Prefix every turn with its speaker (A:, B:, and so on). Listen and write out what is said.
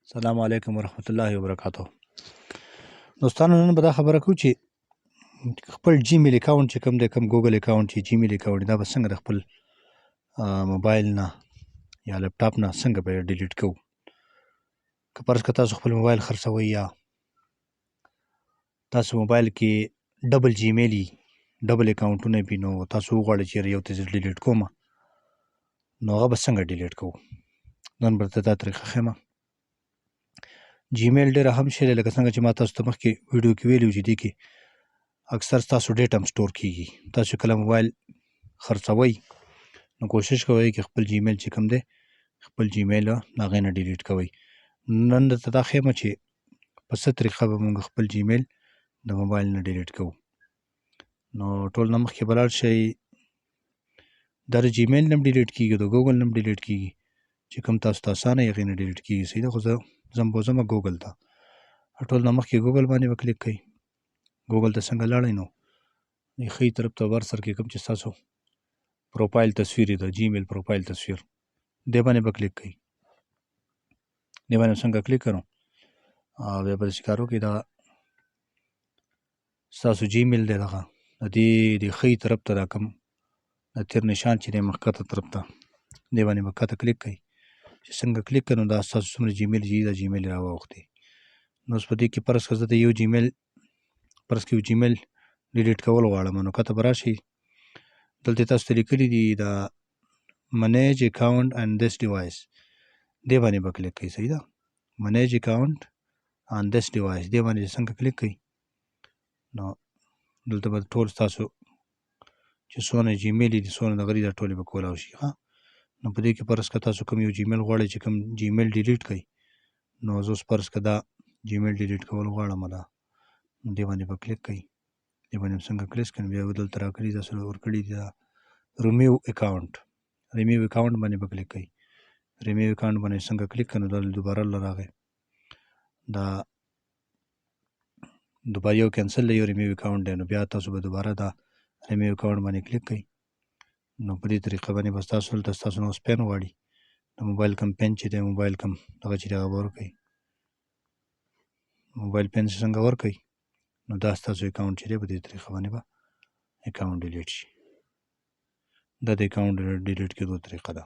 A: السلام علیکم ورحمت الله وبرکاتہ. دوستانو نن به دا خبره کوو چې خپل جیمیل اکاونټ چې کوم دی، کوم ګوګل اکاونټ چې جیمیل اکاونټ دا به څنګه د خپل موبایل نه یا لپټاپ نه څنګه به ډیلیټ کوو. که فرض که تاسو خپل موبایل خرڅوئ یا تاسو موبایل کې ډبل جیمیل وي، ډبل اکاونټونه وي، نو تاسو وغواړئ چې یو ته زه ډیلیټ کوم، نو هغه به څنګه ډیلیټ کوو. نن به درته دا طریقه ښیم. جیمیل ډېر اهم شی دی، لکه څنګه چې ما تاسو ته مخکې ویډیو کې ویلي وو چې دې کې اکثر ستاسو ډیټا هم سټور کېږي. تاسو کله موبایل خرڅوئ نو کوشش کوئ چې خپل جیمیل چې کوم دی، خپل جیمیل له هغې نه ډیلیټ کوئ. نن درته دا ښیم چې په څه طریقه به موږ خپل جیمیل د موبایل نه ډیلیټ کوو. نو ټول نه مخکې به لاړ شئ، دا د جیمیل نه هم ډیلیټ کېږي، د ګوګل نه هم ډیلیټ کېږي، چې کوم تاسو ته اسانه یې هغې نه ډیلیټ کېږي. صحیح ده، خو زه ځم ګوګل ته. ټول نه مخکې ګوګل باندې به کلیک کوئ. ګوګل ته څنګه لاړئ نو ښي طرف ته بر سر کې کوم چې ستاسو پروفایل تصویر دی، د جیمیل پروفایل تصویر، دې باندې به کلیک کوئ. دې باندې څنګه کلیک کړو او بیا به داسې کار وکړئ، دا ستاسو جیمیل دی، دغه د دې د ښي طرف ته دا کوم د تیر نشان چې دی مخکته طرف ته، دې باندې به کښته کلیک کوئ. چې څنګه کلیک کړو نو دا ستاسو څومره جیمیل چې دي دا جیمیل یې راواوښتې. نو اوس په دې کې فرض کړه زه د یو جیمیل ډیلیټ کول غواړم، نو کښته به راشئ، دلته تاسو ته لیکلي دي دا منیج اکاونټ ان دس ډیوایس، دې باندې به کلیک کوئ. صحیح ده، منیج اکاونټ ان دس ډیوایس، دې باندې څنګه کلیک کوئ نو دلته به ټول ستاسو چې څونه جیمیل دي څونه دغه دي دا ټولې به کولاو شي. نو په دې کې فرض کړه تاسو کوم یو جیمیل غواړئ چې کوم جیمیل ډیلیټ کړئ، نو زه اوس فرض کړه دا جیمیل ډیلیټ کول غواړم، دا دې باندې به کلیک کوئ. دې باندې څنګه کلیک کړئ بیا به دلته راکړي داسې ورکړي دي دا ریمیو اکاونټ باندې به کلیک کوئ. ریمیو اکاونټ باندې څنګه کلیک کړئ نو دا دوباره راغی، دا دوباره یو کینسل دی، یو ریمیو اکاونټ دی، نو بیا تاسو به دوباره دا ریمیو اکاونټ باندې کلیک کوئ. نو په دې طریقه باندې به ستاسو دلته ستاسو نه اوس پین غواړي، د موبایل کوم پین چې دی، موبایل کوم دغه چې دی هغه به ورکوئ. موبایل پین چې څنګه ورکوئ نو دا ستاسو اکاونټ چې دی په دې طریقه باندې به اکاونټ ډیلیټ شي. دا د اکاونټ ډیلیټ کېدو طریقه ده.